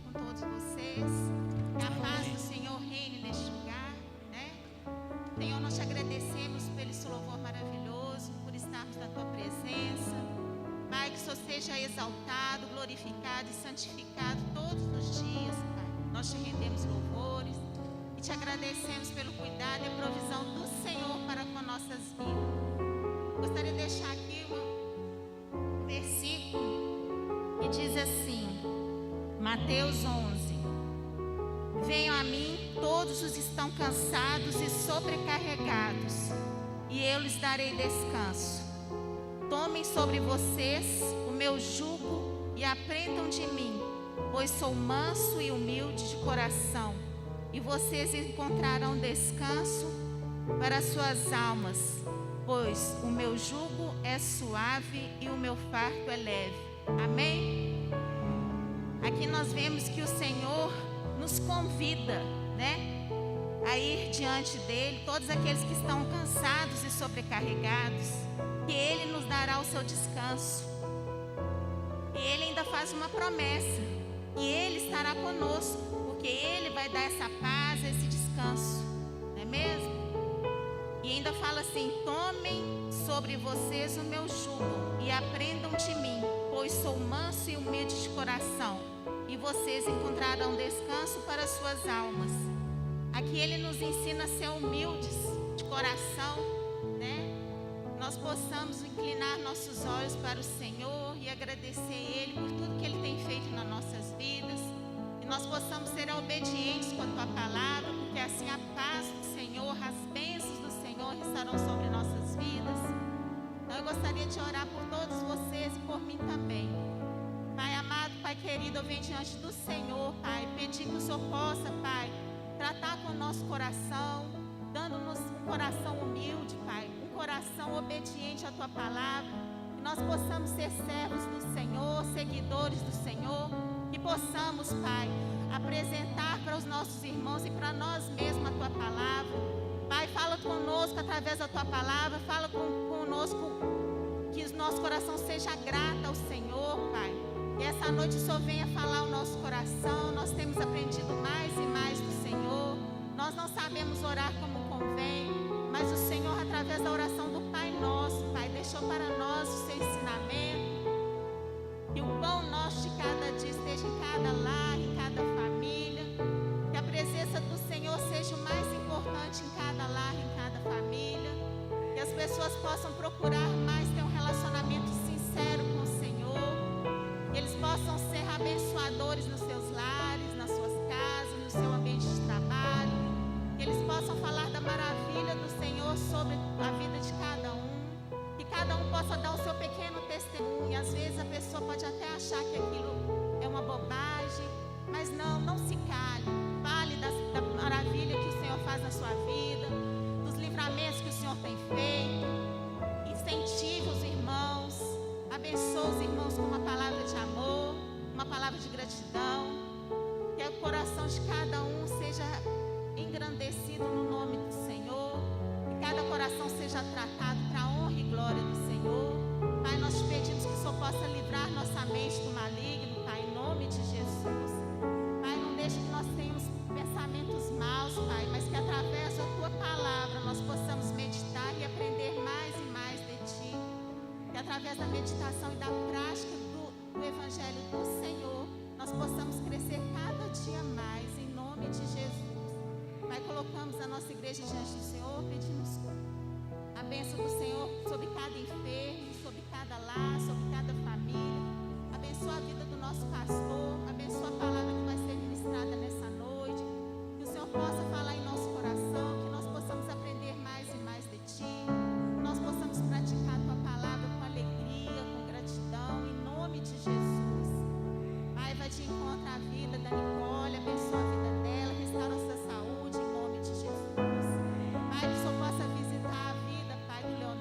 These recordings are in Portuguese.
com todos vocês. Que a paz do Senhor reine neste lugar, né? Senhor, nós te agradecemos pelo esse louvor maravilhoso, por estarmos na tua presença. Pai, que o Senhor seja exaltado, glorificado e santificado todos os dias, Pai. Nós te rendemos louvores e te agradecemos pelo cuidado e provisão do Senhor para com nossas vidas. Gostaria de deixar aqui um versículo que diz assim, Mateus 11: Venham a mim todos os que estão cansados e sobrecarregados, e eu lhes darei descanso. Tomem sobre vocês o meu jugo e aprendam de mim, pois sou manso e humilde de coração, e vocês encontrarão descanso para suas almas, pois o meu jugo é suave e o meu fardo é leve. Amém? Aqui nós vemos que o Senhor nos convida, né, a ir diante dele, todos aqueles que estão cansados e sobrecarregados, que ele nos dará o seu descanso. E ele ainda faz uma promessa, que ele estará conosco, porque ele vai dar essa paz, esse descanso, não é mesmo? E ainda fala assim, tomem sobre vocês o meu jugo e aprendam de mim, pois sou manso e humilde de coração, e vocês encontrarão descanso para suas almas. Aqui ele nos ensina a ser humildes de coração, né? Nós possamos inclinar nossos olhos para o Senhor e agradecer Ele por tudo que Ele tem feito nas nossas vidas. E nós possamos ser obedientes com a Tua palavra, porque assim a paz do Senhor, as bênçãos do Senhor estarão sobre nossas vidas. Então eu gostaria de orar por todos vocês e por mim também. Pai amado, Pai querido, eu venho diante do Senhor, Pai, pedir que o Senhor possa, Pai, tratar com o nosso coração, dando-nos um coração humilde, Pai, um coração obediente à Tua palavra, que nós possamos ser servos do Senhor, seguidores do Senhor, que possamos, Pai, apresentar para os nossos irmãos e para nós mesmos a Tua palavra. Pai, fala conosco através da Tua palavra, fala conosco, que o nosso coração seja grato ao Senhor, Pai. E essa noite o Senhor venha falar o nosso coração. Nós temos aprendido mais e mais do Senhor. Nós não sabemos orar como convém, mas o Senhor, através da oração do Pai Nosso, Pai, deixou para nós o seu ensinamento. Que o pão nosso de cada dia esteja em cada lar, em cada família. Que a presença do Senhor seja o mais importante em cada lar, em cada família. Que as pessoas possam procurar mais ter um relacionamento sincero com o Senhor. Que eles possam ser abençoadores nos seus lares, nas suas casas, no seu ambiente de trabalho. Que eles possam falar da maravilha do Senhor sobre a vida de cada um. Que cada um possa dar o seu pequeno testemunho. E às vezes a pessoa pode até achar que aquilo é uma bobagem, mas não se cale. Fale da maravilha que o Senhor faz na sua vida, dos livramentos que o Senhor tem feito. Incentive os irmãos, abençoe os irmãos com uma palavra de amor, uma palavra de gratidão. Que o coração de cada um seja engrandecido no nome do Senhor. Que cada coração seja tratado para a honra e glória do Senhor. Pai, nós te pedimos que o Senhor possa livrar nossa mente do maligno, Pai, em nome de Jesus. Pai, não deixe que nós tenhamos pensamentos maus, Pai, mas que através da Tua palavra nós possamos meditar e aprender mais e mais de Ti. Que através da meditação e da prática do Evangelho do Senhor, nós possamos crescer cada dia mais, em nome de Jesus. Pai, colocamos a nossa igreja diante do Senhor, pedimos a bênção do Senhor sobre cada enfermo, sobre cada lar, sobre cada família. Abençoa a vida do nosso pastor, abençoa a palavra que vai ser ministrada nessa noite. Que o Senhor possa falar em nosso coração, que nós possamos aprender mais e mais de Ti, que nós possamos praticar a Tua palavra com alegria, com gratidão, em nome de Jesus. Pai, vai de encontro à vida da Nicole, abençoa a vida dela, restaura a sua saúde, em nome de Jesus. Pai, que o Senhor possa visitar a vida, Pai, do Leonardo.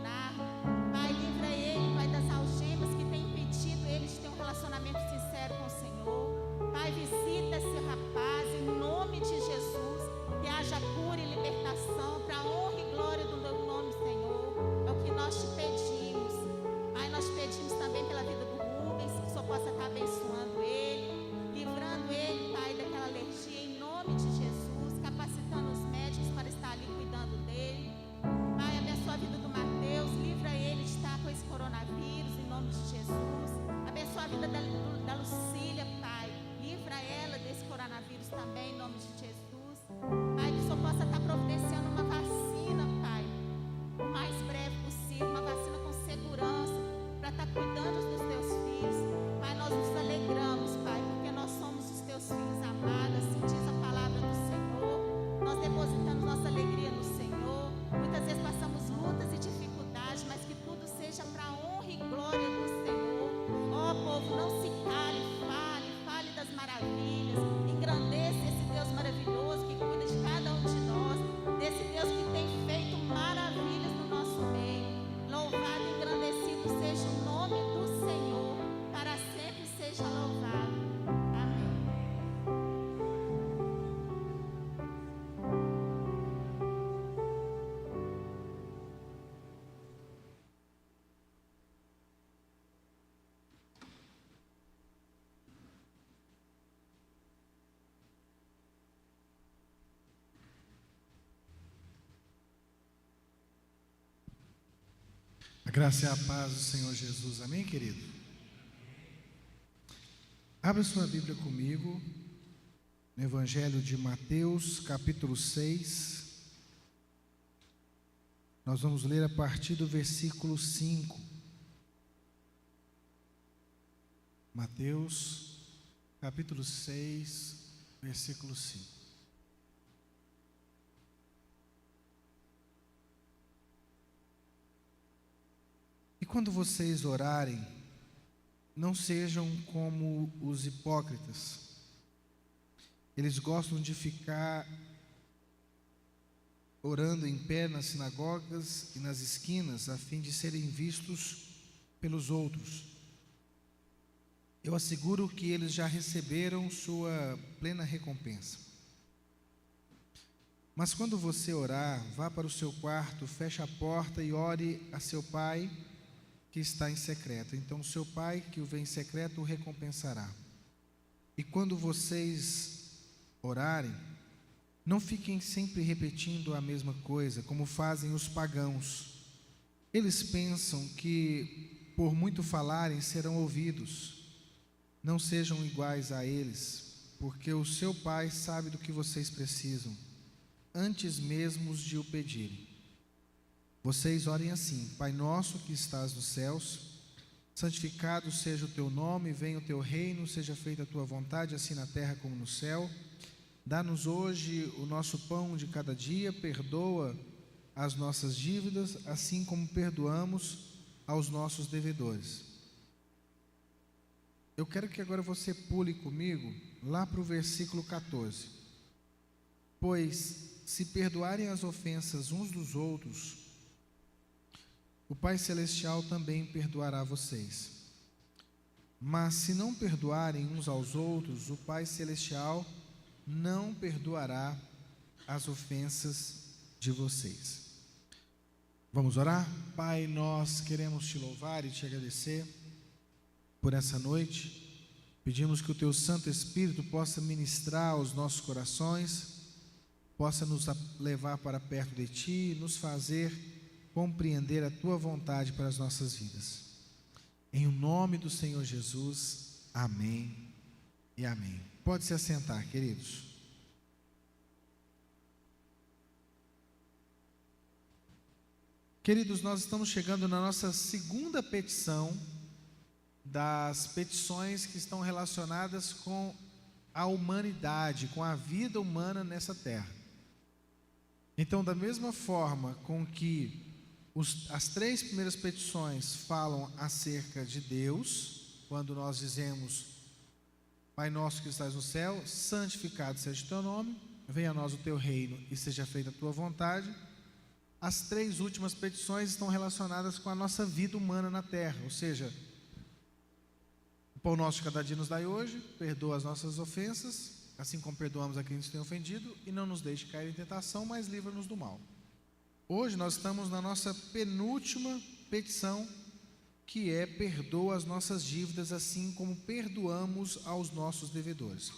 A graça e a paz do Senhor Jesus, amém, querido? Abra sua Bíblia comigo, no Evangelho de Mateus, capítulo 6. Nós vamos ler a partir do versículo 5. Mateus, capítulo 6, versículo 5. E quando vocês orarem, não sejam como os hipócritas. Eles gostam de ficar orando em pé nas sinagogas e nas esquinas, a fim de serem vistos pelos outros. Eu asseguro que eles já receberam sua plena recompensa. Mas quando você orar, vá para o seu quarto, feche a porta e ore a seu pai que está em secreto. Então seu pai que o vê em secreto o recompensará. E quando vocês orarem, não fiquem sempre repetindo a mesma coisa, como fazem os pagãos. Eles pensam que por muito falarem serão ouvidos. Não sejam iguais a eles, porque o seu pai sabe do que vocês precisam, antes mesmo de o pedirem. Vocês orem assim: Pai nosso que estás nos céus, santificado seja o teu nome, venha o teu reino, seja feita a tua vontade, assim na terra como no céu. Dá-nos hoje o nosso pão de cada dia, perdoa as nossas dívidas, assim como perdoamos aos nossos devedores. Eu quero que agora você pule comigo lá para o versículo 14. Pois se perdoarem as ofensas uns dos outros, o Pai Celestial também perdoará vocês. Mas se não perdoarem uns aos outros, o Pai Celestial não perdoará as ofensas de vocês. Vamos orar? Pai, nós queremos te louvar e te agradecer por essa noite. Pedimos que o teu Santo Espírito possa ministrar aos nossos corações, possa nos levar para perto de ti, nos fazer compreender a tua vontade para as nossas vidas. Em o nome do Senhor Jesus, amém e amém. Pode se assentar, queridos. Queridos, nós estamos chegando na nossa segunda petição das petições que estão relacionadas com a humanidade, com a vida humana nessa terra. Então, da mesma forma com que as três primeiras petições falam acerca de Deus, quando nós dizemos: Pai nosso que estás no céu, santificado seja o teu nome, venha a nós o teu reino e seja feita a tua vontade. As três últimas petições estão relacionadas com a nossa vida humana na terra, ou seja, o pão nosso de cada dia nos dai hoje, perdoa as nossas ofensas, assim como perdoamos a quem nos tem ofendido, e não nos deixe cair em tentação, mas livra-nos do mal. Hoje nós estamos na nossa penúltima petição, que é: perdoa as nossas dívidas, assim como perdoamos aos nossos devedores.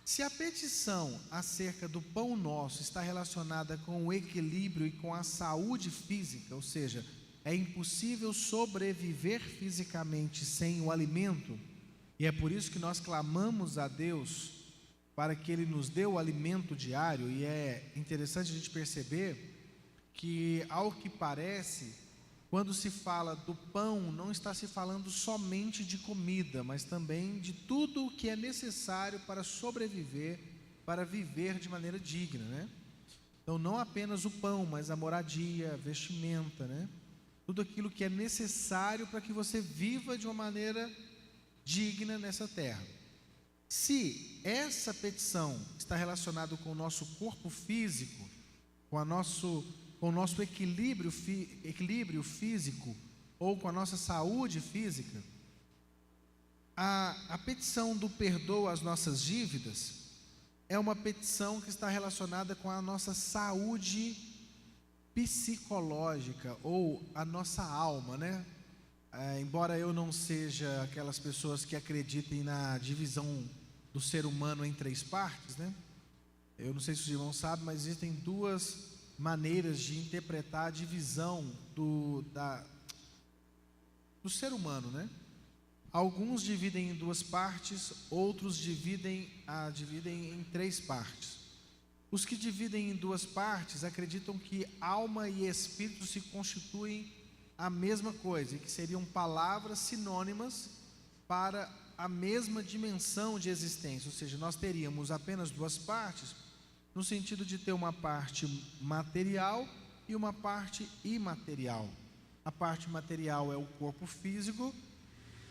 Se a petição acerca do pão nosso está relacionada com o equilíbrio e com a saúde física, ou seja, é impossível sobreviver fisicamente sem o alimento, e é por isso que nós clamamos a Deus para que Ele nos dê o alimento diário. E é interessante a gente perceber que, ao que parece, quando se fala do pão, não está se falando somente de comida, mas também de tudo o que é necessário para sobreviver, para viver de maneira digna, né? Então, não apenas o pão, mas a moradia, a vestimenta, né? Tudo aquilo que é necessário para que você viva de uma maneira digna nessa terra. Se essa petição está relacionada com o nosso corpo físico, com o nosso equilíbrio físico, ou com a nossa saúde física, a petição do perdoa as nossas dívidas é uma petição que está relacionada com a nossa saúde psicológica, ou a nossa alma, né? Embora eu não seja aquelas pessoas que acreditem na divisão do ser humano em três partes, né? Eu não sei se os irmãos sabem, mas existem duas maneiras de interpretar a divisão do ser humano, né? Alguns dividem em duas partes, outros dividem em três partes. Os que dividem em duas partes acreditam que alma e espírito se constituem a mesma coisa, e que seriam palavras sinônimas para a mesma dimensão de existência, ou seja, nós teríamos apenas duas partes, no sentido de ter uma parte material e uma parte imaterial. A parte material é o corpo físico,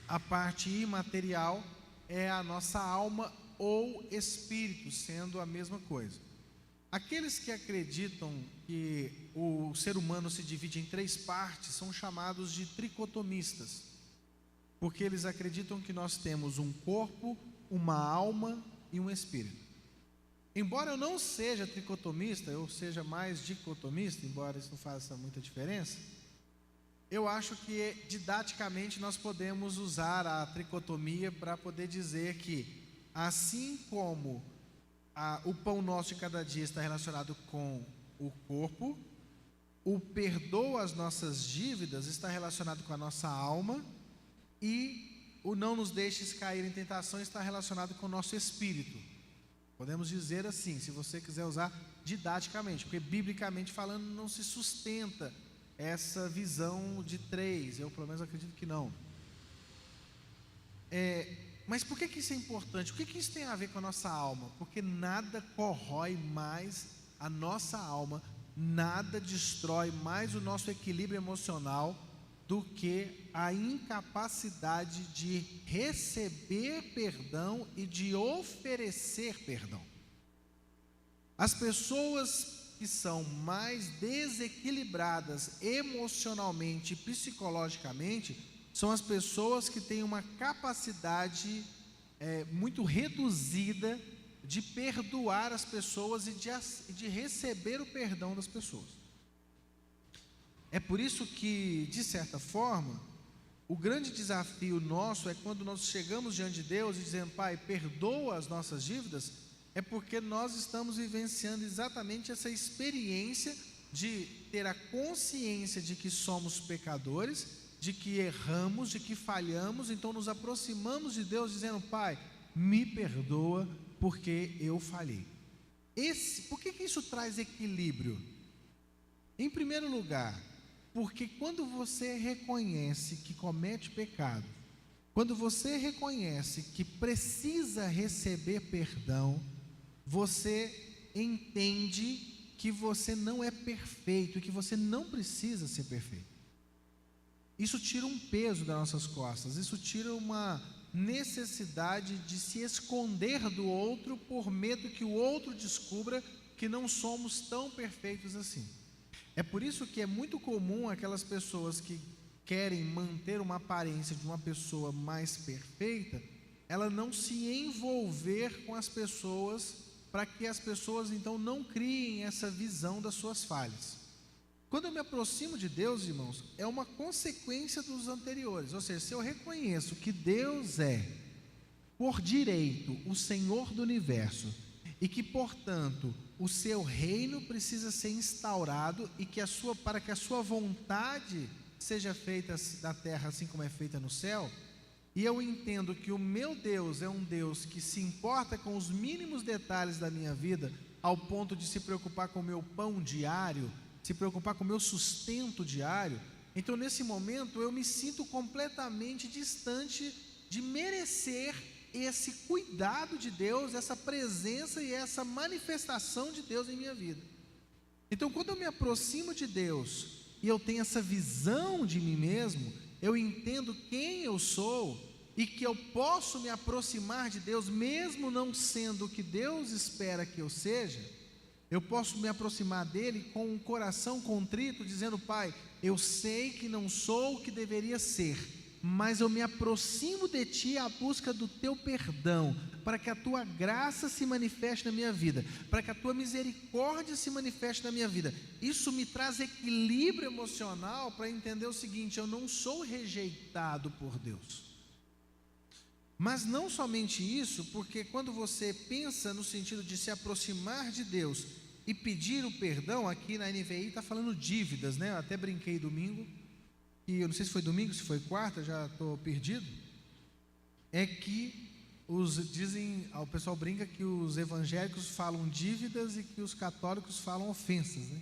a parte imaterial é a nossa alma ou espírito, sendo a mesma coisa. Aqueles que acreditam que o ser humano se divide em três partes são chamados de tricotomistas, porque eles acreditam que nós temos um corpo, uma alma e um espírito. Embora eu não seja tricotomista, eu seja mais dicotomista, embora isso não faça muita diferença, eu acho que didaticamente nós podemos usar a tricotomia para poder dizer que, assim como o pão nosso de cada dia está relacionado com o corpo, o perdoa as nossas dívidas está relacionado com a nossa alma, e o não nos deixes cair em tentação está relacionado com o nosso espírito. Podemos dizer assim, se você quiser usar didaticamente, porque biblicamente falando não se sustenta essa visão de três, eu pelo menos acredito que não. Mas por que isso é importante? O que isso tem a ver com a nossa alma? Porque nada corrói mais a nossa alma, nada destrói mais o nosso equilíbrio emocional do que a incapacidade de receber perdão e de oferecer perdão. As pessoas que são mais desequilibradas emocionalmente e psicologicamente são as pessoas que têm uma capacidade muito reduzida de perdoar as pessoas e de receber o perdão das pessoas. É por isso que, de certa forma, o grande desafio nosso é quando nós chegamos diante de Deus e dizemos: Pai, perdoa as nossas dívidas, é porque nós estamos vivenciando exatamente essa experiência de ter a consciência de que somos pecadores, de que erramos, de que falhamos, então nos aproximamos de Deus dizendo: Pai, me perdoa porque eu falhei. Por que isso traz equilíbrio? Em primeiro lugar, porque quando você reconhece que comete pecado, quando você reconhece que precisa receber perdão, você entende que você não é perfeito, que você não precisa ser perfeito. Isso tira um peso das nossas costas, isso tira uma necessidade de se esconder do outro por medo que o outro descubra que não somos tão perfeitos assim. É por isso que é muito comum aquelas pessoas que querem manter uma aparência de uma pessoa mais perfeita, ela não se envolver com as pessoas, para que as pessoas então não criem essa visão das suas falhas. Quando eu me aproximo de Deus, irmãos, é uma consequência dos anteriores. Ou seja, se eu reconheço que Deus é, por direito, o Senhor do universo, e que, portanto, o seu reino precisa ser instaurado e que para que a sua vontade seja feita na terra assim como é feita no céu, e eu entendo que o meu Deus é um Deus que se importa com os mínimos detalhes da minha vida, ao ponto de se preocupar com o meu pão diário, se preocupar com o meu sustento diário, então nesse momento eu me sinto completamente distante de merecer esse cuidado de Deus, essa presença e essa manifestação de Deus em minha vida. Então quando eu me aproximo de Deus e eu tenho essa visão de mim mesmo, eu entendo quem eu sou e que eu posso me aproximar de Deus mesmo não sendo o que Deus espera que eu seja. Eu posso me aproximar dele com um coração contrito, dizendo: Pai, eu sei que não sou o que deveria ser, mas eu me aproximo de Ti à busca do Teu perdão, para que a Tua graça se manifeste na minha vida, para que a Tua misericórdia se manifeste na minha vida. Isso me traz equilíbrio emocional para entender o seguinte: eu não sou rejeitado por Deus. Mas não somente isso, porque quando você pensa no sentido de se aproximar de Deus e pedir o perdão, aqui na NVI está falando dívidas, né? Eu até brinquei domingo, que, eu não sei se foi domingo, se foi quarta, já estou perdido, é que o pessoal brinca que os evangélicos falam dívidas e que os católicos falam ofensas, né?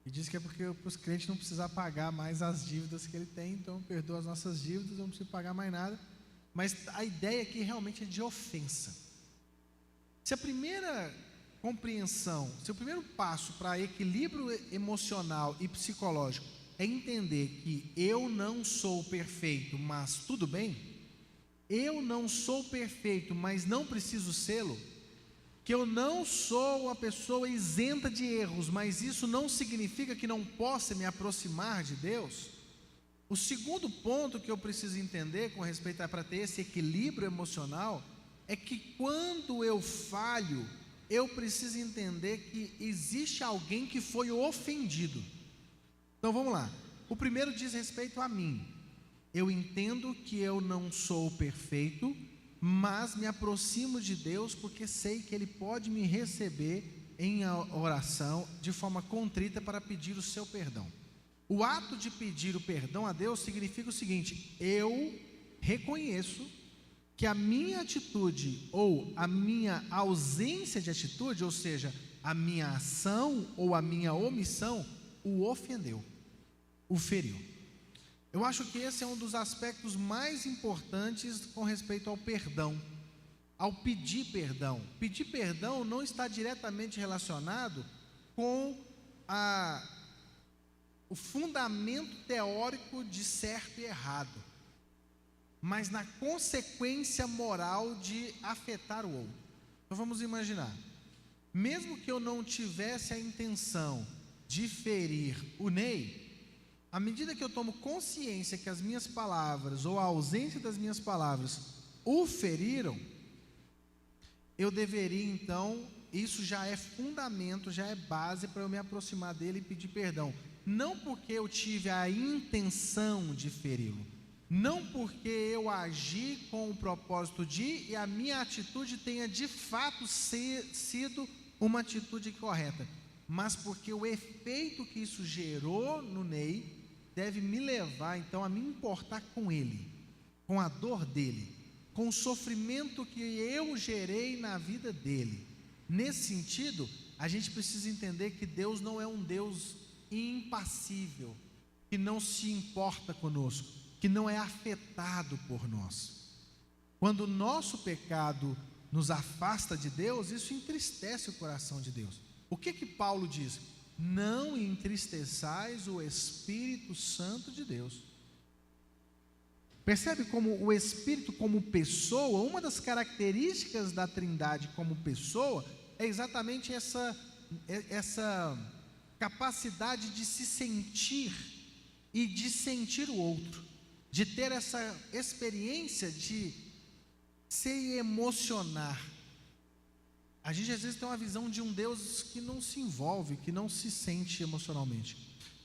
E diz que é porque os crentes não precisam pagar mais as dívidas que ele tem, então perdoa as nossas dívidas, não precisa pagar mais nada. Mas a ideia aqui realmente é de ofensa. Se a primeira compreensão, se o primeiro passo para equilíbrio emocional e psicológico é entender que eu não sou perfeito, mas tudo bem, eu não sou perfeito, mas não preciso sê-lo, que eu não sou uma pessoa isenta de erros, mas isso não significa que não possa me aproximar de Deus. O segundo ponto que eu preciso entender com respeito a para ter esse equilíbrio emocional é que quando eu falho, eu preciso entender que existe alguém que foi ofendido. Então vamos lá. O primeiro diz respeito a mim. Eu entendo que eu não sou perfeito, mas me aproximo de Deus porque sei que Ele pode me receber em oração de forma contrita para pedir o seu perdão. O ato de pedir o perdão a Deus significa o seguinte: eu reconheço que a minha atitude ou a minha ausência de atitude, ou seja, a minha ação ou a minha omissão, o ofendeu, o feriu. Eu acho que esse é um dos aspectos mais importantes com respeito ao perdão, ao pedir perdão. Pedir perdão não está diretamente relacionado com o fundamento teórico de certo e errado, mas na consequência moral de afetar o outro. Então vamos imaginar, mesmo que eu não tivesse a intenção de ferir o Ney, à medida que eu tomo consciência que as minhas palavras ou a ausência das minhas palavras o feriram, eu deveria então, isso já é fundamento, já é base para eu me aproximar dele e pedir perdão. Não porque eu tive a intenção de feri-lo, não porque eu agi com o propósito de e a minha atitude tenha de fato sido uma atitude correta, mas porque o efeito que isso gerou no Ney deve me levar então a me importar com ele, com a dor dele, com o sofrimento que eu gerei na vida dele. Nesse sentido, a gente precisa entender que Deus não é um Deus impassível, que não se importa conosco, que não é afetado por nós. Quando o nosso pecado nos afasta de Deus, isso entristece o coração de Deus. O que Paulo diz? Não entristeçais o Espírito Santo de Deus. Percebe como o Espírito como pessoa, uma das características da Trindade como pessoa, é exatamente essa capacidade de se sentir e de sentir o outro, de ter essa experiência de se emocionar. A gente às vezes tem uma visão de um Deus que não se envolve, que não se sente emocionalmente.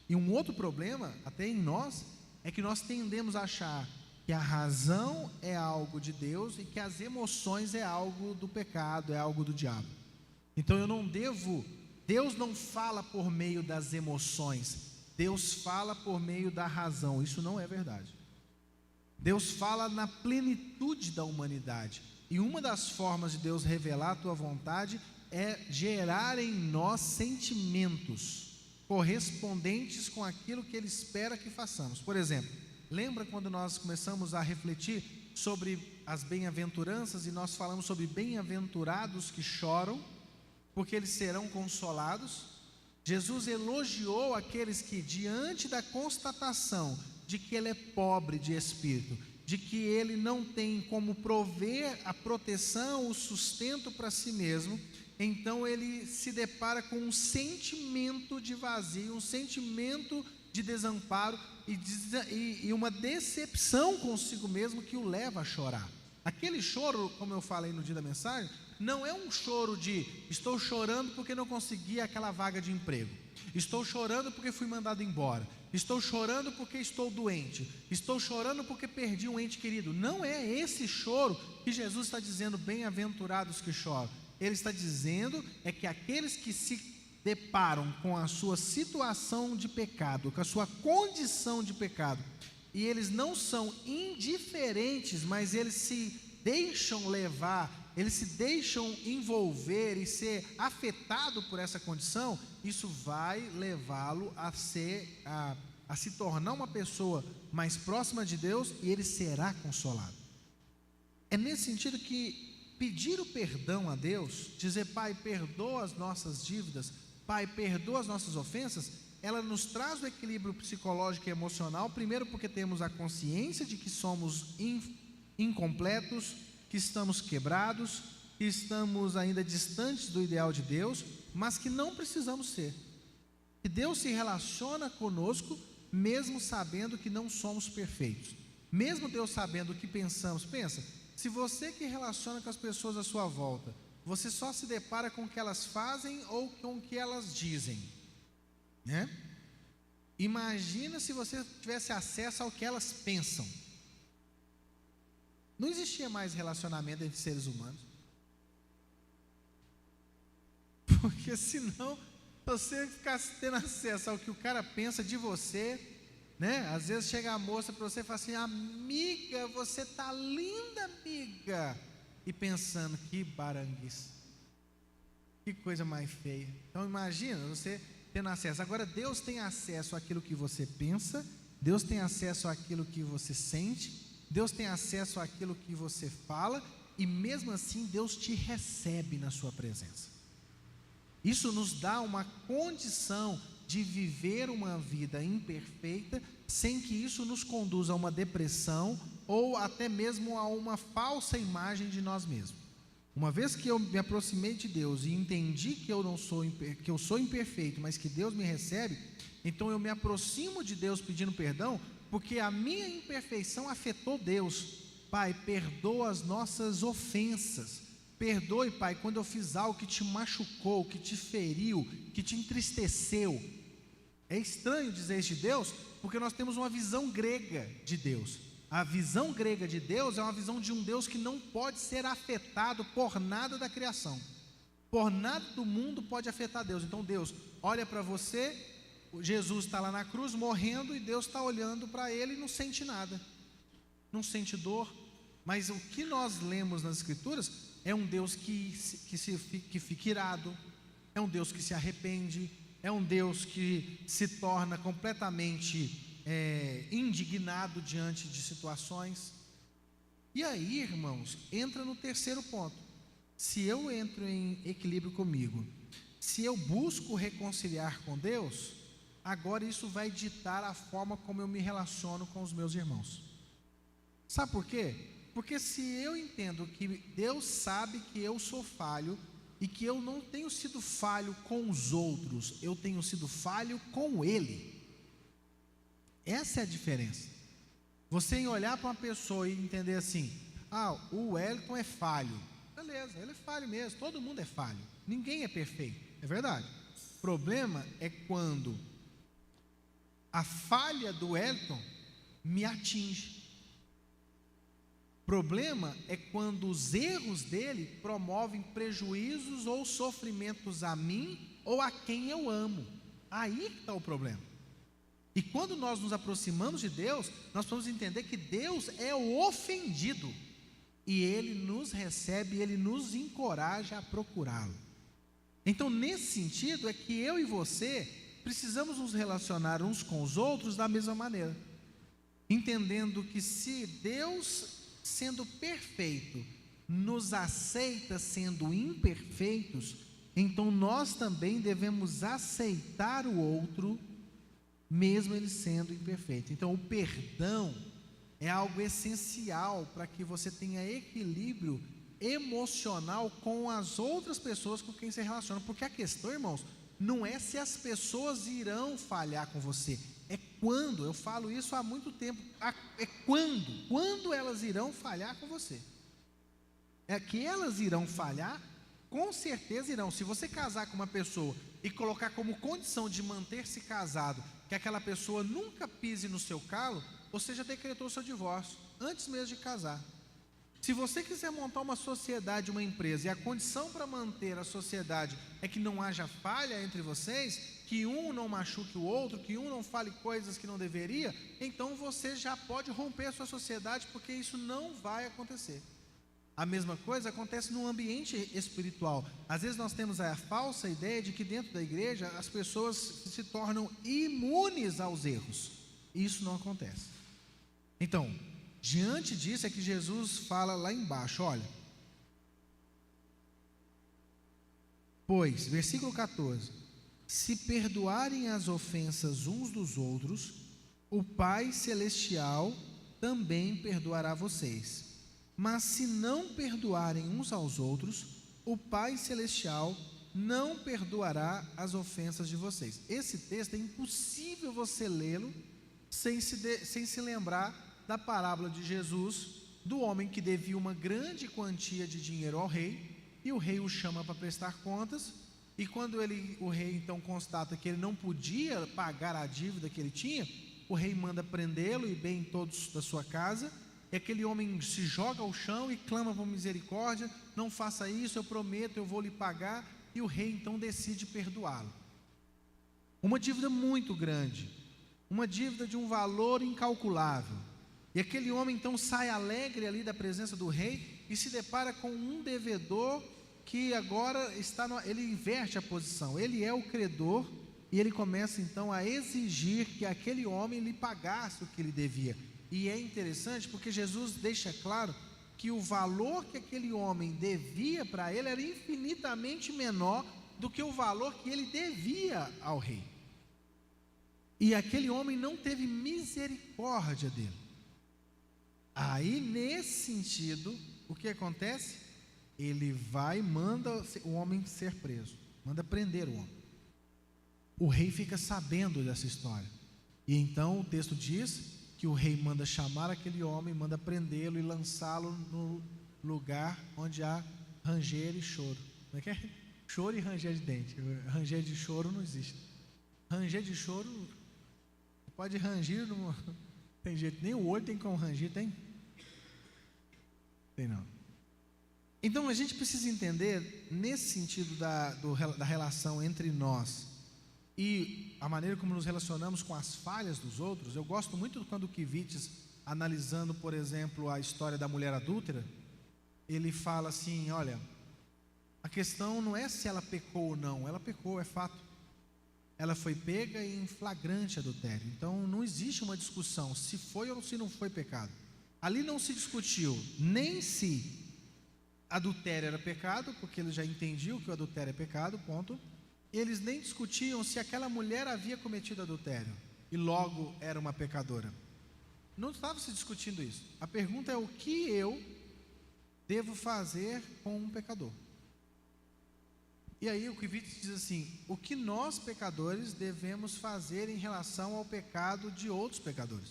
E um outro problema, até em nós, é que nós tendemos a achar que a razão é algo de Deus e que as emoções é algo do pecado, é algo do diabo. Então Deus não fala por meio das emoções, Deus fala por meio da razão. Isso não é verdade. Deus fala na plenitude da humanidade. E uma das formas de Deus revelar a tua vontade é gerar em nós sentimentos correspondentes com aquilo que Ele espera que façamos. Por exemplo, lembra quando nós começamos a refletir sobre as bem-aventuranças e nós falamos sobre bem-aventurados que choram, porque eles serão consolados? Jesus elogiou aqueles que, diante da constatação de que ele é pobre de espírito, de que ele não tem como prover a proteção, o sustento para si mesmo, então ele se depara com um sentimento de vazio, um sentimento de desamparo e uma decepção consigo mesmo que o leva a chorar. Aquele choro, como eu falei no dia da mensagem, não é um choro de estou chorando porque não consegui aquela vaga de emprego, estou chorando porque fui mandado embora, estou chorando porque estou doente, estou chorando porque perdi um ente querido. Não é esse choro que Jesus está dizendo, bem-aventurados que choram. Ele está dizendo é que aqueles que se deparam com a sua situação de pecado, com a sua condição de pecado, e eles não são indiferentes, mas eles se deixam levar, eles se deixam envolver e ser afetado por essa condição, isso vai levá-lo a se tornar uma pessoa mais próxima de Deus, e ele será consolado. É nesse sentido que pedir o perdão a Deus, dizer: Pai, perdoa as nossas dívidas, Pai, perdoa as nossas ofensas, ela nos traz o equilíbrio psicológico e emocional. Primeiro, porque temos a consciência de que somos incompletos, que estamos quebrados, que estamos ainda distantes do ideal de Deus, mas que não precisamos ser. Que Deus se relaciona conosco, mesmo sabendo que não somos perfeitos. Mesmo Deus sabendo o que pensamos. Pensa, se você que relaciona com as pessoas à sua volta, você só se depara com o que elas fazem ou com o que elas dizem, né? Imagina se você tivesse acesso ao que elas pensam. Não existia mais relacionamento entre seres humanos. Porque senão, você ficasse tendo acesso ao que o cara pensa de você, né? Às vezes chega a moça para você e fala assim: amiga, você tá linda, amiga. E pensando: que baranguice, que coisa mais feia. Então imagina você tendo acesso. Agora Deus tem acesso àquilo que você pensa, Deus tem acesso àquilo que você sente, Deus tem acesso àquilo que você fala, e mesmo assim Deus te recebe na sua presença. Isso nos dá uma condição de viver uma vida imperfeita, sem que isso nos conduza a uma depressão, ou até mesmo a uma falsa imagem de nós mesmos. Uma vez que eu me aproximei de Deus e entendi que eu sou imperfeito, mas que Deus me recebe, então eu me aproximo de Deus pedindo perdão, porque a minha imperfeição afetou Deus. Pai, perdoa as nossas ofensas. Perdoe, Pai, quando eu fiz algo que te machucou, que te feriu, que te entristeceu. É estranho dizer isso de Deus, porque nós temos uma visão grega de Deus. A visão grega de Deus é uma visão de um Deus que não pode ser afetado por nada da criação. Por nada do mundo pode afetar Deus. Então Deus olha para você, Jesus está lá na cruz morrendo, e Deus está olhando para ele e não sente nada, não sente dor. Mas o que nós lemos nas Escrituras é um Deus que fica irado, é um Deus que se arrepende, é um Deus que se torna completamente indignado diante de situações. E aí, irmãos, entra no terceiro ponto. Se eu entro em equilíbrio comigo, se eu busco reconciliar com Deus, agora isso vai ditar a forma como eu me relaciono com os meus irmãos. Sabe por quê? Porque se eu entendo que Deus sabe que eu sou falho, e que eu não tenho sido falho com os outros, eu tenho sido falho com Ele. Essa é a diferença. Você em olhar para uma pessoa e entender assim: o Wellington é falho. Beleza, ele é falho mesmo, todo mundo é falho, ninguém é perfeito, é verdade. O problema é quando a falha do Wellington me atinge. O problema é quando os erros dele promovem prejuízos ou sofrimentos a mim ou a quem eu amo. Aí está o problema. E quando nós nos aproximamos de Deus, nós vamos entender que Deus é o ofendido, e Ele nos recebe, Ele nos encoraja a procurá-lo. Então, nesse sentido, é que eu e você precisamos nos relacionar uns com os outros da mesma maneira, entendendo que se Deus, sendo perfeito, nos aceita sendo imperfeitos, então nós também devemos aceitar o outro, mesmo ele sendo imperfeito. Então o perdão é algo essencial para que você tenha equilíbrio emocional com as outras pessoas com quem você relaciona. Porque a questão, irmãos, não é se as pessoas irão falhar com você, é quando. Eu falo isso há muito tempo. É quando elas irão falhar com você. É que elas irão falhar, com certeza irão. Se você casar com uma pessoa e colocar como condição de manter-se casado que aquela pessoa nunca pise no seu calo, você já decretou o seu divórcio antes mesmo de casar. Se você quiser montar uma sociedade, uma empresa, e a condição para manter a sociedade é que não haja falha entre vocês, que um não machuque o outro, que um não fale coisas que não deveria, então você já pode romper a sua sociedade, porque isso não vai acontecer. A mesma coisa acontece no ambiente espiritual. Às vezes nós temos a falsa ideia de que dentro da igreja as pessoas se tornam imunes aos erros. Isso não acontece. Então, diante disso é que Jesus fala lá embaixo, olha. Pois, versículo 14: se perdoarem as ofensas uns dos outros, o Pai Celestial também perdoará vocês. Mas se não perdoarem uns aos outros, o Pai Celestial não perdoará as ofensas de vocês. Esse texto é impossível você lê-lo sem se lembrar da parábola de Jesus, do homem que devia uma grande quantia de dinheiro ao rei, e o rei o chama para prestar contas, e quando o rei então constata que ele não podia pagar a dívida que ele tinha, o rei manda prendê-lo e bem todos da sua casa, e aquele homem se joga ao chão e clama por misericórdia: não faça isso, eu prometo, eu vou lhe pagar. E o rei então decide perdoá-lo. Uma dívida muito grande, uma dívida de um valor incalculável. E aquele homem então sai alegre ali da presença do rei e se depara com um devedor que agora ele inverte a posição. Ele é o credor e ele começa então a exigir que aquele homem lhe pagasse o que ele devia. E é interessante porque Jesus deixa claro que o valor que aquele homem devia para ele era infinitamente menor do que o valor que ele devia ao rei. E aquele homem não teve misericórdia dele. Aí, nesse sentido, o que acontece? Ele vai e manda o homem ser preso, manda prender o homem. O rei fica sabendo dessa história, e então o texto diz que o rei manda chamar aquele homem, manda prendê-lo e lançá-lo no lugar onde há ranger e choro. Como é que é? Choro e ranger de dente. Ranger de choro não existe. Ranger de choro, pode ranger, não tem jeito, nem o olho tem como ranger, tem? Tem não. Então a gente precisa entender, nesse sentido da relação entre nós e a maneira como nos relacionamos com as falhas dos outros. Eu gosto muito quando o Kivitz, analisando, por exemplo, a história da mulher adúltera, ele fala assim: olha, a questão não é se ela pecou ou não, ela pecou, é fato. Ela foi pega em flagrante adultério. Então não existe uma discussão se foi ou se não foi pecado. Ali não se discutiu nem se adultério era pecado, porque eles já entendiam que o adultério é pecado, ponto. Eles nem discutiam se aquela mulher havia cometido adultério e logo era uma pecadora. Não estava se discutindo isso. A pergunta é: o que eu devo fazer com um pecador? E aí o Kivitz diz assim: o que nós pecadores devemos fazer em relação ao pecado de outros pecadores?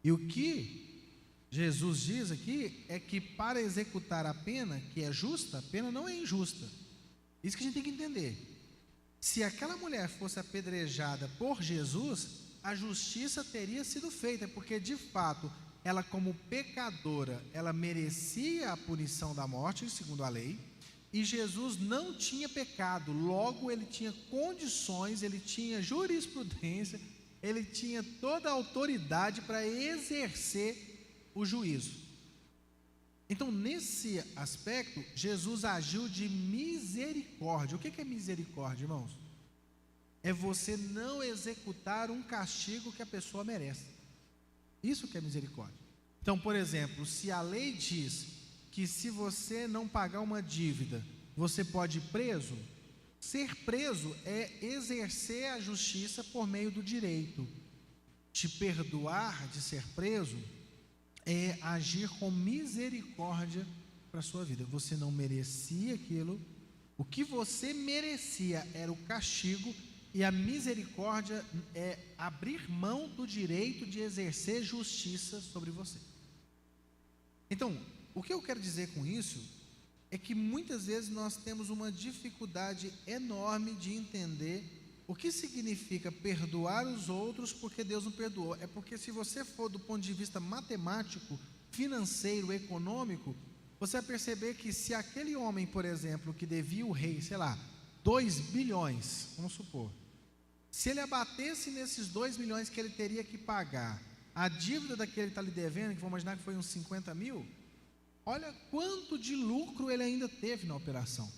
E o que Jesus diz aqui é que para executar a pena, que é justa, a pena não é injusta. Isso que a gente tem que entender. Se aquela mulher fosse apedrejada por Jesus, a justiça teria sido feita, porque de fato ela, como pecadora, ela merecia a punição da morte, segundo a lei, e Jesus não tinha pecado, logo ele tinha condições, ele tinha jurisprudência, ele tinha toda a autoridade para exercer o juízo. Então, nesse aspecto, Jesus agiu de misericórdia. O que é misericórdia, irmãos? É você não executar um castigo que a pessoa merece. Isso que é misericórdia. Então, por exemplo, se a lei diz que se você não pagar uma dívida, você pode ir preso, ser preso é exercer a justiça por meio do direito. Te perdoar de ser preso é agir com misericórdia para a sua vida. Você não merecia aquilo, o que você merecia era o castigo, e a misericórdia é abrir mão do direito de exercer justiça sobre você. Então, o que eu quero dizer com isso é que muitas vezes nós temos uma dificuldade enorme de entender o que significa perdoar os outros porque Deus não perdoou. É porque se você for do ponto de vista matemático, financeiro, econômico, você vai perceber que se aquele homem, por exemplo, que devia o rei, sei lá, 2 bilhões, vamos supor, se ele abatesse nesses 2 milhões que ele teria que pagar, a dívida daquele que está lhe devendo, que vamos imaginar que foi uns 50 mil, olha quanto de lucro ele ainda teve na operação.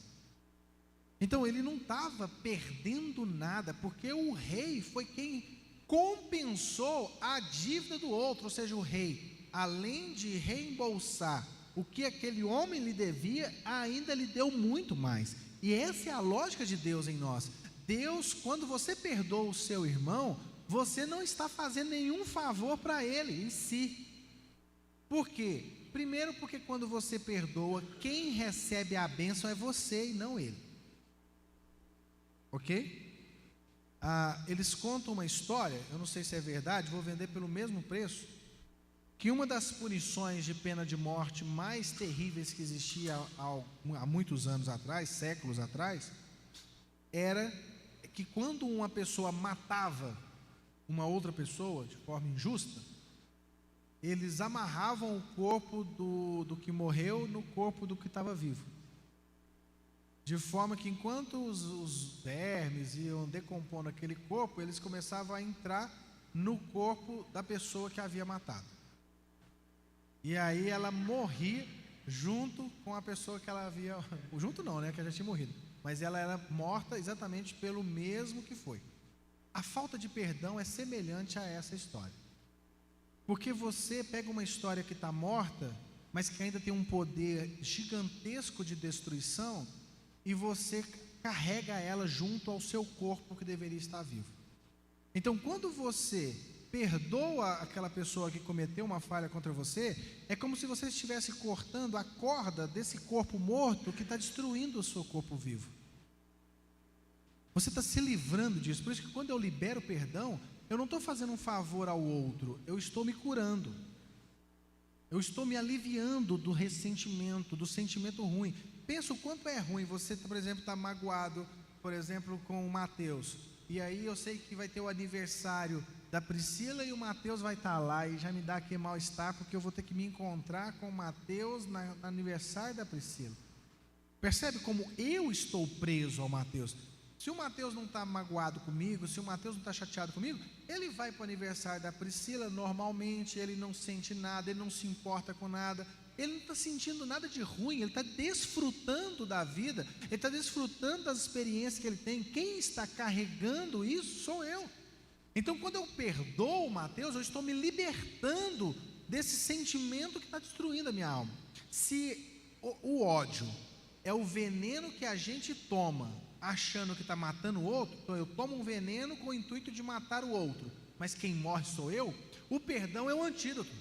Então ele não estava perdendo nada, porque o rei foi quem compensou a dívida do outro, ou seja, o rei, além de reembolsar o que aquele homem lhe devia, ainda lhe deu muito mais. E essa é a lógica de Deus em nós. Deus, quando você perdoa o seu irmão, você não está fazendo nenhum favor para ele em si. Por quê? Primeiro, porque quando você perdoa, quem recebe a bênção é você e não ele. Ok? Eles contam uma história, eu não sei se é verdade, vou vender pelo mesmo preço, que uma das punições de pena de morte mais terríveis que existia há muitos anos atrás, séculos atrás, era que quando uma pessoa matava uma outra pessoa de forma injusta, eles amarravam o corpo do que morreu no corpo do que estava vivo, de forma que enquanto os vermes iam decompondo aquele corpo, eles começavam a entrar no corpo da pessoa que havia matado, e aí ela morria junto com a pessoa que ela havia, junto não, né, que já tinha morrido, mas ela era morta exatamente pelo mesmo que foi. A falta de perdão é semelhante a essa história, porque você pega uma história que está morta, mas que ainda tem um poder gigantesco de destruição, e você carrega ela junto ao seu corpo que deveria estar vivo. Então, quando você perdoa aquela pessoa que cometeu uma falha contra você, é como se você estivesse cortando a corda desse corpo morto que está destruindo o seu corpo vivo. Você está se livrando disso. Por isso que quando eu libero perdão, eu não estou fazendo um favor ao outro, eu estou me curando, eu estou me aliviando do ressentimento, do sentimento ruim. Pensa o quanto é ruim você, por exemplo, está magoado, por exemplo, com o Mateus, e aí eu sei que vai ter o aniversário da Priscila e o Mateus vai estar lá, e já me dá aquele mal-estar, porque eu vou ter que me encontrar com o Mateus no aniversário da Priscila. Percebe como eu estou preso ao Mateus? Se o Mateus não está magoado comigo, se o Mateus não está chateado comigo, ele vai para o aniversário da Priscila normalmente, ele não sente nada, ele não se importa com nada, ele não está sentindo nada de ruim, ele está desfrutando da vida, ele está desfrutando das experiências que ele tem. Quem está carregando isso sou eu. Então, quando eu perdoo o Mateus, eu estou me libertando desse sentimento que está destruindo a minha alma. Se o ódio é o veneno que a gente toma, achando que está matando o outro, então eu tomo um veneno com o intuito de matar o outro, mas quem morre sou eu, o perdão é o antídoto.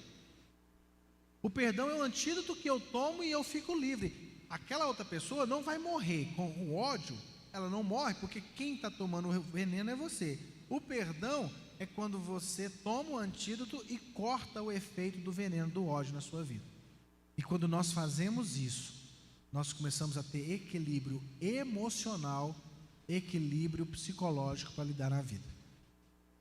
O perdão é o antídoto que eu tomo e eu fico livre. Aquela outra pessoa não vai morrer com o ódio, ela não morre, porque quem está tomando o veneno é você. O perdão é quando você toma o antídoto e corta o efeito do veneno do ódio na sua vida. E quando nós fazemos isso, nós começamos a ter equilíbrio emocional, equilíbrio psicológico para lidar na vida.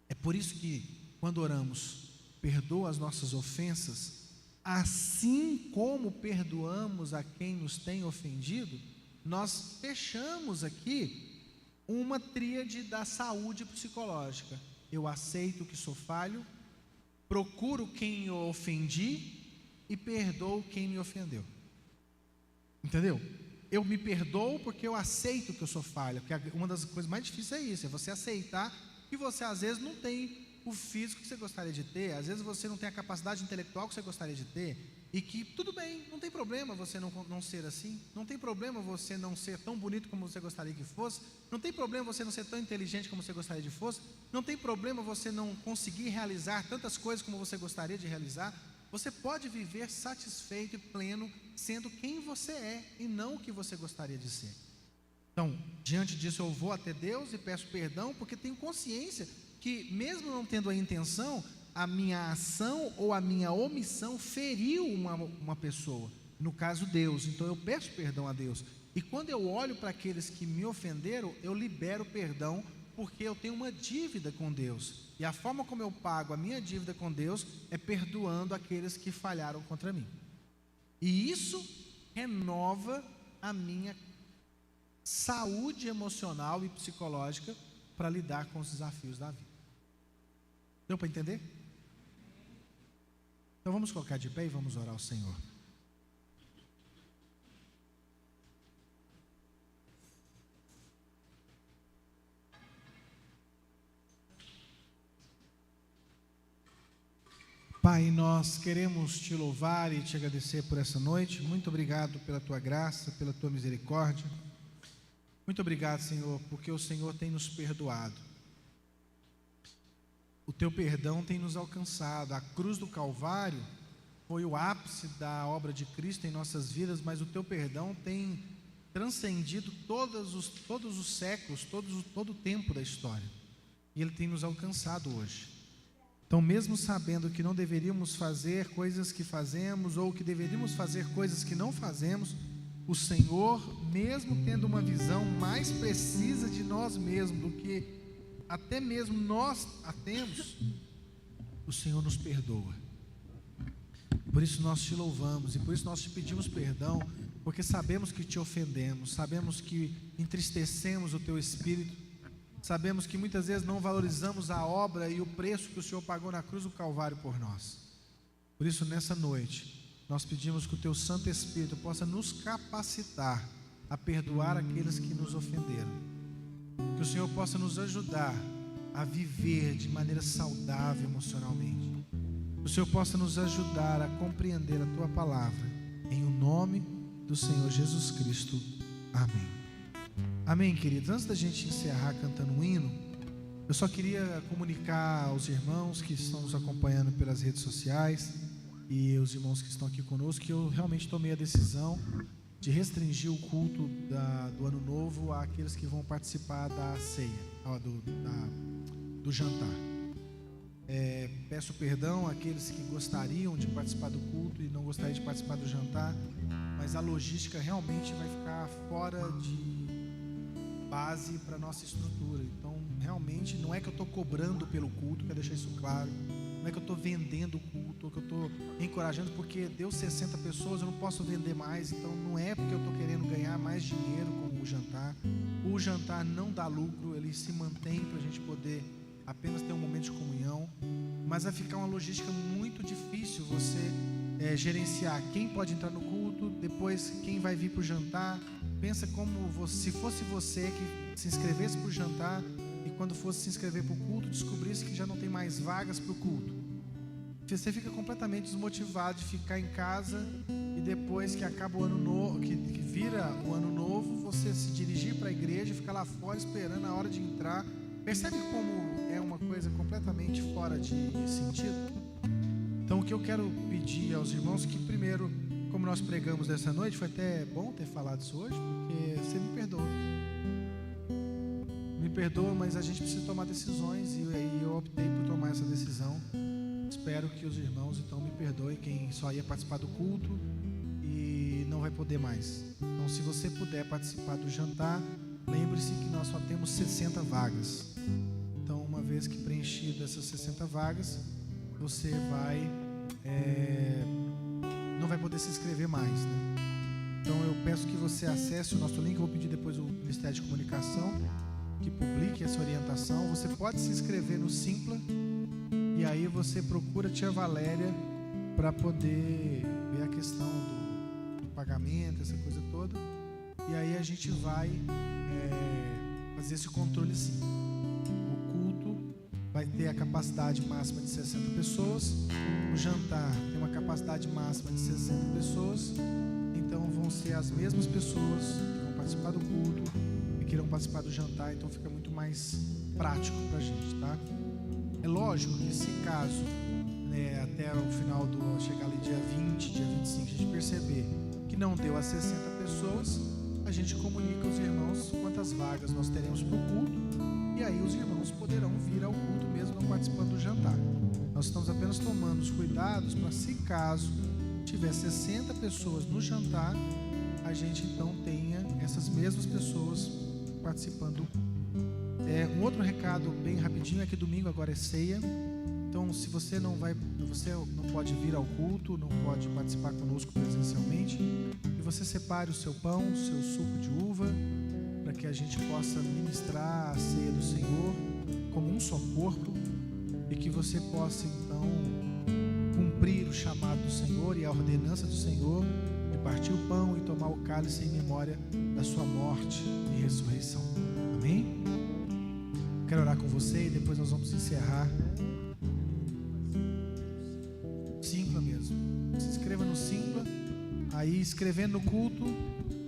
É por isso que quando oramos, perdoa as nossas ofensas, assim como perdoamos a quem nos tem ofendido, nós fechamos aqui uma tríade da saúde psicológica. Eu aceito que sou falho, procuro quem eu ofendi e perdoo quem me ofendeu. Entendeu? Eu me perdoo porque eu aceito que eu sou falha, porque uma das coisas mais difíceis é isso, é você aceitar que você às vezes não tem o físico que você gostaria de ter, às vezes você não tem a capacidade intelectual que você gostaria de ter, e que tudo bem, não tem problema você não ser assim, não tem problema você não ser tão bonito como você gostaria que fosse, não tem problema você não ser tão inteligente como você gostaria de fosse, não tem problema você não conseguir realizar tantas coisas como você gostaria de realizar. Você pode viver satisfeito e pleno sendo quem você é e não o que você gostaria de ser. Então, diante disso eu vou até Deus e peço perdão, porque tenho consciência que mesmo não tendo a intenção, a minha ação ou a minha omissão feriu uma pessoa, no caso Deus. Então eu peço perdão a Deus, e quando eu olho para aqueles que me ofenderam, eu libero perdão, porque eu tenho uma dívida com Deus. E a forma como eu pago a minha dívida com Deus é perdoando aqueles que falharam contra mim. E isso renova a minha saúde emocional e psicológica para lidar com os desafios da vida. Deu para entender? Então vamos colocar de pé e vamos orar ao Senhor. Pai, nós queremos te louvar e te agradecer por essa noite. Muito obrigado pela tua graça, pela tua misericórdia. Muito obrigado, Senhor, porque o Senhor tem nos perdoado. O teu perdão tem nos alcançado. A cruz do Calvário foi o ápice da obra de Cristo em nossas vidas, mas o teu perdão tem transcendido todos os séculos, todo o tempo da história. E ele tem nos alcançado hoje. Então, mesmo sabendo que não deveríamos fazer coisas que fazemos, ou que deveríamos fazer coisas que não fazemos, o Senhor, mesmo tendo uma visão mais precisa de nós mesmos do que até mesmo nós a temos, o Senhor nos perdoa. Por isso nós te louvamos e por isso nós te pedimos perdão, porque sabemos que te ofendemos, sabemos que entristecemos o teu Espírito, sabemos que muitas vezes não valorizamos a obra e o preço que o Senhor pagou na cruz do Calvário por nós. Por isso, nessa noite, nós pedimos que o teu Santo Espírito possa nos capacitar a perdoar aqueles que nos ofenderam. Que o Senhor possa nos ajudar a viver de maneira saudável emocionalmente. Que o Senhor possa nos ajudar a compreender a tua palavra. Em o nome do Senhor Jesus Cristo. Amém. Amém, queridos. Antes da gente encerrar cantando um hino, eu só queria comunicar aos irmãos que estão nos acompanhando pelas redes sociais e os irmãos que estão aqui conosco que eu realmente tomei a decisão de restringir o culto do Ano Novo àqueles que vão participar da ceia, do jantar. Peço perdão àqueles que gostariam de participar do culto e não gostariam de participar do jantar, mas a logística realmente vai ficar fora de base para a nossa estrutura. Então, realmente, não é que eu estou cobrando pelo culto, quero deixar isso claro. Não é que eu estou vendendo o culto, ou que eu estou encorajando, porque deu 60 pessoas, eu não posso vender mais. Então, não é porque eu estou querendo ganhar mais dinheiro com o jantar. O jantar não dá lucro, ele se mantém para a gente poder apenas ter um momento de comunhão. Mas vai ficar uma logística muito difícil você gerenciar quem pode entrar no culto, depois quem vai vir para o jantar. Pensa como se fosse você que se inscrevesse para o jantar e quando fosse se inscrever para o culto, descobrisse que já não tem mais vagas para o culto. Você fica completamente desmotivado de ficar em casa e depois que acaba o ano novo, que vira o ano novo, você se dirigir para a igreja e ficar lá fora esperando a hora de entrar. Percebe como é uma coisa completamente fora de sentido? Então, o que eu quero pedir aos irmãos que primeiro, como nós pregamos essa noite, foi até bom ter falado isso hoje, porque você me perdoa. Me perdoa, mas a gente precisa tomar decisões e aí eu optei por tomar essa decisão. Espero que os irmãos então me perdoem, quem só ia participar do culto e não vai poder mais. Então, se você puder participar do jantar, lembre-se que nós só temos 60 vagas. Então, uma vez que preenchidas essas 60 vagas, você não vai poder se inscrever mais, né? Então eu peço que você acesse o nosso link. Eu vou pedir depois ao Ministério de Comunicação que publique essa orientação. Você pode se inscrever no Simpla e aí você procura a tia Valéria para poder ver a questão do pagamento, essa coisa toda. E aí a gente vai fazer esse controle sim. O culto vai ter a capacidade máxima de 60 pessoas. O jantar tem uma capacidade máxima de 60 pessoas. Então vão ser as mesmas pessoas que vão participar do culto e que irão participar do jantar. Então fica muito mais prático para a gente, tá? É lógico que se caso até o final chegar ali dia 20, dia 25, a gente perceber que não deu as 60 pessoas, a gente comunica aos irmãos quantas vagas nós teremos para o culto. E aí os irmãos poderão vir ao culto mesmo não participando do jantar. Nós estamos apenas tomando os cuidados para, se caso tiver 60 pessoas no jantar, a gente então tenha essas mesmas pessoas participando do culto. Um outro recado bem rapidinho é que domingo agora é ceia. Então, se você não pode vir ao culto, não pode participar conosco presencialmente, e você separe o seu pão, o seu suco de uva, para que a gente possa ministrar a ceia do Senhor como um só corpo, e que você possa então cumprir o chamado do Senhor e a ordenança do Senhor de partir o pão e tomar o cálice em memória da sua morte e ressurreição. Amém? Quero orar com você e depois nós vamos encerrar. Simpla mesmo. Se inscreva no Simpla. Aí escrevendo no culto,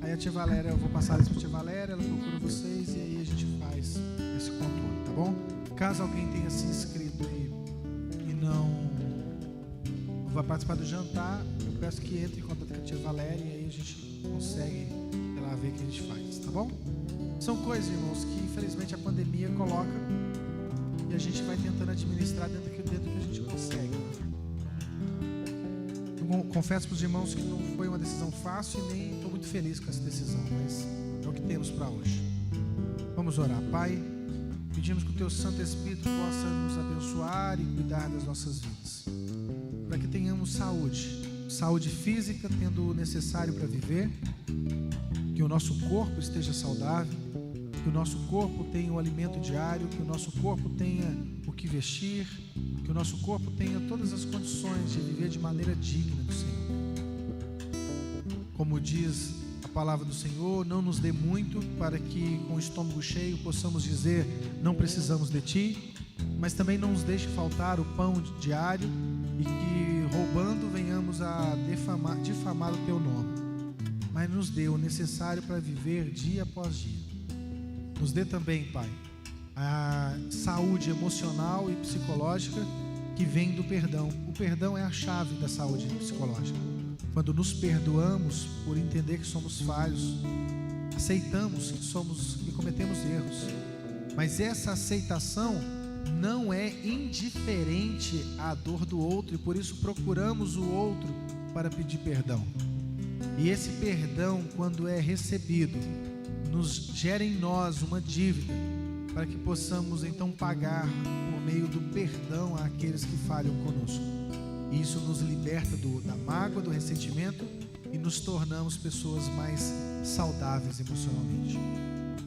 aí a tia Valéria, eu vou passar isso para a tia Valéria, ela procura vocês e aí a gente faz esse controle, tá bom? Caso alguém tenha se inscrito e não vai participar do jantar, eu peço que entre em contato com a tia Valéria e aí a gente consegue ir lá ver o que a gente faz, tá bom? São coisas, irmãos, que infelizmente a pandemia coloca e a gente vai tentando administrar dentro do que a gente consegue. Eu confesso para os irmãos que não foi uma decisão fácil e nem estou muito feliz com essa decisão, mas é o que temos para hoje. Vamos orar. Pai, pedimos que o Teu Santo Espírito possa nos abençoar e cuidar das nossas vidas, para que tenhamos saúde física, tendo o necessário para viver, que o nosso corpo esteja saudável, que o nosso corpo tenha o alimento diário, que o nosso corpo tenha o que vestir, que o nosso corpo tenha todas as condições de viver de maneira digna do Senhor. Como diz a palavra do Senhor, não nos dê muito para que com o estômago cheio possamos dizer não precisamos de Ti, mas também não nos deixe faltar o pão diário e que roubando venhamos a difamar o Teu nome, mas nos dê o necessário para viver dia após dia. Nos dê também, Pai, a saúde emocional e psicológica que vem do perdão. O perdão é a chave da saúde psicológica. Quando nos perdoamos por entender que somos falhos, aceitamos que cometemos erros, mas essa aceitação não é indiferente à dor do outro e por isso procuramos o outro para pedir perdão. E esse perdão, quando é recebido, nos gera em nós uma dívida para que possamos então pagar por meio do perdão àqueles que falham conosco. E isso nos liberta da mágoa, do ressentimento e nos tornamos pessoas mais saudáveis emocionalmente.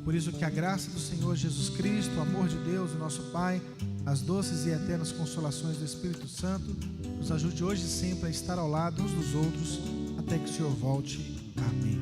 Por isso que a graça do Senhor Jesus Cristo, o amor de Deus, o nosso Pai, as doces e eternas consolações do Espírito Santo nos ajude hoje e sempre a estar ao lado uns dos outros até que o Senhor volte. Amém.